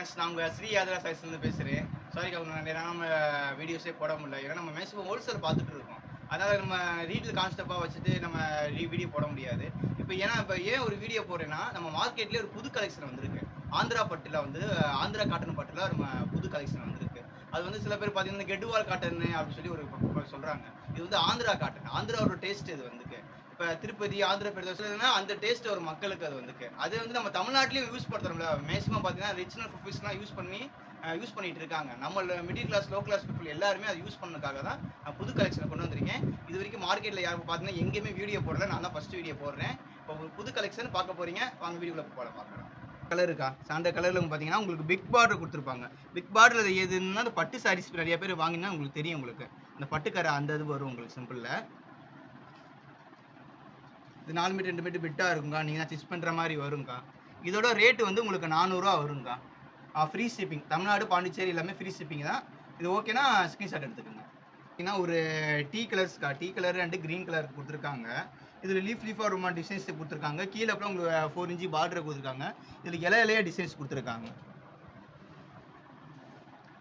Friends, நான் உங்கள் ஸ்ரீ யாத்ரா சாய்ஸ்லேருந்து பேசுகிறேன். சாரிக்கா, நிறைய நம்ம வீடியோஸே போட முடியல. ஏன்னா நம்ம மேக்ஸிமம் ஹோல்சேல் பார்த்துட்டு இருக்கோம். அதனால் நம்ம ரீட்டில் கான்ஸ்டெப்டாக வச்சுட்டு நம்ம வீடியோ போட முடியாது. இப்போ ஏன் ஒரு வீடியோ போடுறேன்னா, நம்ம மார்க்கெட்லேயே ஒரு புது கலெக்ஷன் வந்திருக்கு. ஆந்திரா பட்டில் வந்து ஆந்திரா காட்டன் பட்டில் நம்ம புது கலெக்ஷன் வந்திருக்கு. அது வந்து சில பேர் பார்த்தீங்கன்னா கெட்டுவால் காட்டன் அப்படின்னு சொல்லி ஒரு சொல்கிறாங்க. இது வந்து ஆந்திரா காட்டன். ஆந்திராவோட டேஸ்ட் இது வந்துருக்கு. இப்போ திருப்பதி, ஆந்திர பிரதேசம்னா அந்த டேஸ்ட் ஒரு மக்களுக்கு அது வந்துருக்கு. அது வந்து நம்ம தமிழ்நாட்டிலையும் யூஸ் படுத்துறோம்ல. மேக்ஸிமம் பார்த்தீங்கன்னா ரிச்னல் பீப்புள்ஸ்லாம் யூஸ் பண்ணிட்டு இருக்காங்க. நம்ம middle class, low class people எல்லாருமே அதை யூஸ் பண்ணதுக்காக தான் நான் புது கலெக்ஷனை கொண்டு வந்திருக்கேன். இது வரைக்கும் மார்க்கெட்டில் யாரும் பார்த்தீங்கன்னா எங்கேயுமே வீடியோ போடல. நான் தான் ஃபர்ஸ்ட் வீடியோ போடுறேன். இப்போ ஒரு புது கலெக்ஷன் பார்க்க போறீங்க. வாங்க வீடியோக்குள்ள பார்க்கலாம். கலர் இருக்கா? சாண்டல் கலர்ல பார்த்தீங்கன்னா உங்களுக்கு பிக் பார்டர் கொடுத்துருப்பாங்க. பிக் பார்டர்ல எதுன்னா அந்த பட்டு சாரீஸ் நிறைய பேர் வாங்கினா உங்களுக்கு தெரியும். உங்களுக்கு இந்த பட்டுக்கரை அந்த இது வரும் உங்களுக்கு சிம்பிள்ல. இது 4 மீட்டர் 2 மீட்டர் பிட்டா இருக்குங்க. நீங்க ஸ்டிச் பண்ற மாதிரி வருங்க. இதோட ரேட் வந்து உங்களுக்கு 400 ரூபா வருங்க. Free shipping. தமிழ்நாடு, பாண்டிச்சேரி எல்லாமே ஃப்ரீ ஷிப்பிங் தான். இது ஓகேனா ஸ்கிரீன்ஷாட் எடுத்துக்கோங்க. ஏன்னா ஒரு டீ கலர்ஸ்க்கா, tea colour and green colour கொடுத்துருக்காங்க. இதில் லீஃபாக ரொம்ப டிசைன்ஸ் கொடுத்துருக்காங்க. கீழே அப்புறம் உங்களுக்கு 4 இன்ச்சு பார்டர் கொடுத்துருக்காங்க. இதில் இலையிலேயே டிசைன்ஸ் கொடுத்துருக்காங்க.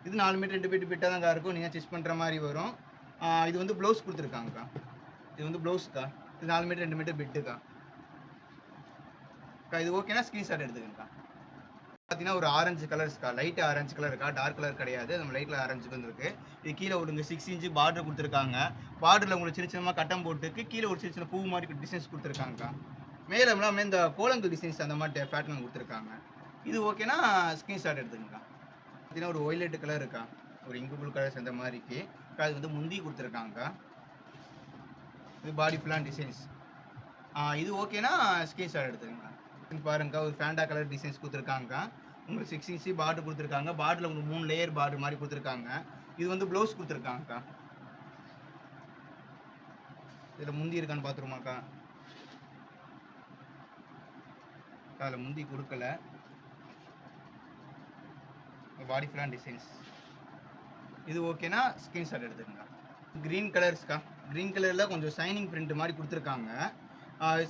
இது 4 மீட்டர் 2 மீட்டர் பிட்டாக தாங்க இருக்கும். நீங்கள் ஸ்டிச் பண்ணுற மாதிரி வரும். இது வந்து ப்ளவுஸ் கொடுத்துருக்காங்கக்கா. இது வந்து ப்ளவுஸ்க்கா. இது 4 மீட்டர் 2 மீட்டர் பிட்டுக்கா. இது ஓகேனா ஸ்க்ரீன்ஷாட் எடுத்துக்கங்கக்கா. பார்த்தீங்கன்னா ஒரு ஆரஞ்சு கலர்ஸ்க்கா. லைட் ஆரஞ்சு கலர் இருக்கா, டார்க் கலர் கிடையாது. நம்ம லைட்டில் ஆரஞ்சுக்கு வந்துருக்கு. இது கீழே ஒரு 6 இன்ச்சு பார்டர் கொடுத்துருக்காங்க. பார்டரில் உங்களுக்கு சின்ன சின்னமாக கட்டம் போட்டுக்கு கீழே ஒரு சின்ன சின்ன பூ மாதிரி டிசைன்ஸ் கொடுத்துருக்காங்கக்கா. மேலே எல்லாமே இந்த கோலங்கள் டிசைன்ஸ் அந்த மாதிரி பேட்டர்ன் கொடுத்துருக்காங்க. இது ஓகேனா ஸ்க்ரீன்ஷாட் எடுத்துக்கங்கக்கா. பார்த்தீங்கன்னா ஒரு ஒய்லெட் கலர் இருக்கா, ஒரு இங்கு ப்ளூ கலர்ஸ் அந்த மாதிரிக்கு. அது வந்து முந்தி கொடுத்துருக்காங்கக்கா. இது பாடி ஃபுல்லாக டிசைன்ஸ். இது ஓகேனா ஸ்க்ரீன்ஷாட் எடுத்துக்கங்க. பாருங்கக்கா, ஒரு ஃபேண்டா கலர் டிசைன்ஸ் கொடுத்துருக்காங்கக்கா. உங்களுக்கு 6 இன்ச்சு பார்டர் கொடுத்துருக்காங்க. பார்டரில் உங்களுக்கு 3 லேயர் பார்டர் மாதிரி கொடுத்துருக்காங்க. இது வந்து ப்ளவுஸ் கொடுத்துருக்காங்கக்கா. இதில் முந்தி இருக்கான்னு பார்த்துருமாக்கா? அதில் முந்தி கொடுக்கல. பாடி ஃபுல்லாக டிசைன்ஸ். இது ஓகேனா ஸ்க்ரீன்ஷாட் எடுத்துக்கங்க. க்ரீன் கலர்ஸ்க்கா. க்ரீன் கலரில் கொஞ்சம் ஷைனிங் பிரிண்ட் மாதிரி கொடுத்துருக்காங்க.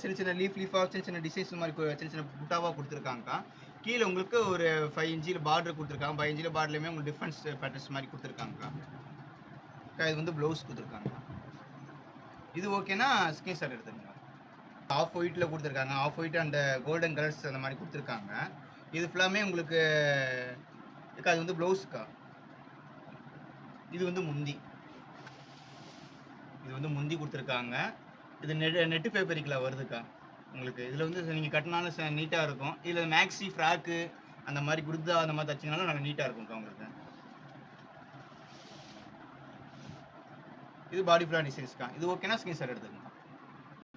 சின்ன சின்ன லீஃபாக சின்ன சின்ன டிசைன்ஸ் மாதிரி சின்ன சின்ன புட்டாவாக கொடுத்துருக்காங்கக்கா. கீழே உங்களுக்கு ஒரு 5 இன்ச்சில் பார்டர் கொடுத்துருக்காங்க. 5 இன்ச்சில் பார்டர்லையுமே உங்களுக்கு டிஃப்ரென்ஸ் பேட்டர்ன்ஸ் மாதிரி கொடுத்துருக்காங்கக்கா. இது வந்து ப்ளவுஸ் கொடுத்துருக்காங்க. இது ஓகேனா ஸ்க்ரீன்ஷாட் எடுத்துக்கங்க. ஆஃப் ஒயிட்டில் கொடுத்துருக்காங்க. Off white and golden colours அந்த மாதிரி கொடுத்துருக்காங்க. இது ஃபுல்லாமே உங்களுக்கு அது வந்து ப்ளவுஸுக்கா. இது வந்து முந்தி. இது வந்து முந்தி கொடுத்துருக்காங்க. இது நெட்டு ஃபேப்ரிக்கில் வருதுக்கா உங்களுக்கு. இதில் வந்து நீங்கள் கட்டினாலும் நீட்டாக இருக்கும். இதில் மேக்ஸி, ஃப்ராக்கு அந்த மாதிரி குர்தா அந்த மாதிரி தச்சிங்கனாலும் நல்லா நீட்டாக இருக்கும்க்கா உங்களுக்கு. இது பாடி ஃபுல்லாக டிசைன்ஸ்க்கா. இது ஓகேனா ஸ்க்ரீன்ஷாட் எடுத்துக்கங்க.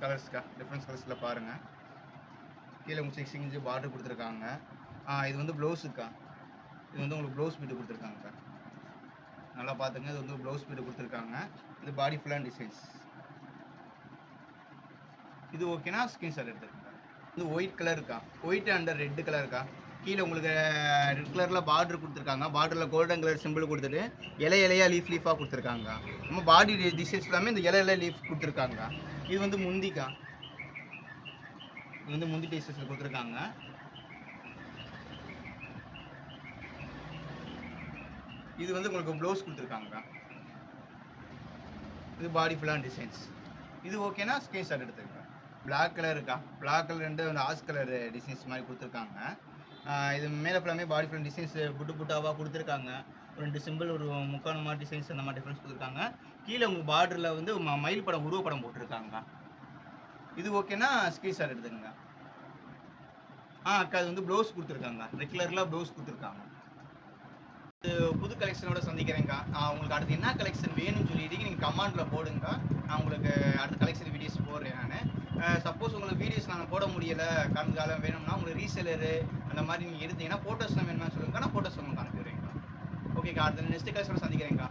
கலர்ஸ்க்கா, டிஃப்ரென்ஸ் கலர்ஸில் பாருங்கள். கீழே உங்களுக்கு 6 இன்ச்சு பார்டர் கொடுத்துருக்காங்க. இது வந்து ப்ளவுஸுக்கா. இது வந்து உங்களுக்கு ப்ளவுஸ் பீட்டு கொடுத்துருக்காங்கக்கா. நல்லா பார்த்துங்க. இது வந்து ப்ளவுஸ் பீட்டு கொடுத்துருக்காங்க. இது பாடி ஃபுல்லாக டிசைன்ஸ். இது ஓகேனா ஸ்க்ரீன்ஷாட் எடுத்துக்கங்க. இது ஒயிட் கலர் இருக்கா. ஒயிட் அண்ட் ரெட் கலர் இருக்கா. கீழே உங்களுக்கு ரெட் கலரில் பார்டர் கொடுத்துருக்காங்க. பார்டரில் கோல்டன் கலர் சிம்பிள் கொடுத்துட்டு இலையாக லீஃபாக கொடுத்துருக்காங்க. நம்ம பாடி டிசைன்ஸ் எல்லாமே இந்த இலையில லீஃப் கொடுத்துருக்காங்க. இது வந்து முந்திக்கா. இது வந்து முந்தி டிசைன்ஸில் கொடுத்துருக்காங்க. இது வந்து உங்களுக்கு ப்ளவுஸ் கொடுத்துருக்காங்கக்கா. இது பாடி ஃபுல்லாக டிசைன்ஸ். இது ஓகேனா ஸ்க்ரீன்ஷாட் எடுத்துக்கங்க. பிளாக் கலர் இருக்கா. பிளாக் கலர் ரெண்டு அந்த ஆஸ் கலர் டிசைன்ஸ் மாதிரி கொடுத்துருக்காங்க. இது மேலே ஃபுல்லாமே பாடி ஃபுல் டிசைன்ஸ் புட்டாவாக கொடுத்துருக்காங்க. ஒரு 2 சிம்பிள், ஒரு முக்கான மாதிரி டிசைன்ஸ் அந்த மாதிரி டிஃப்ரென்ஸ் கொடுத்துருக்காங்க. கீழே உங்களுக்கு பார்டரில் வந்து மயில் படம், உருவப்படம் போட்டிருக்காங்க. இது ஓகேனா ஸ்க்ரீன்ஷாட் எடுத்துக்கங்க. அக்கா, அது வந்து ப்ளவுஸ் கொடுத்துருக்காங்க. ரெகுலரில் ப்ளவுஸ் கொடுத்துருக்காங்க. புது கலெக்ஷனோட சந்திக்கிறேங்க்கா. உங்களுக்கு அடுத்து என்ன கலெக்ஷன் வேணும்னு சொல்லிட்டு நீங்கள் கமெண்ட்டில் போடுங்க. நான் உங்களுக்கு அடுத்த கலெக்ஷன் வீடியோஸ் போடுறேன். நான் சப்போஸ் உங்களுக்கு வீடியோஸ் நான் போட முடியலை, காலம் வேணும்னா உங்களுக்கு ரீசெலரு அந்த மாதிரி நீங்கள் எடுத்தீங்கன்னா ஃபோட்டோஸ்லாம் வேணும்னு சொல்லுங்க. நான் ஃபோட்டோஸ் உங்களுக்கு அனுப்பிடுறேங்க்கா. ஓகேக்கா, அடுத்த நெக்ஸ்ட் கலெக்ஷனோட சந்திக்கிறேங்க்கா.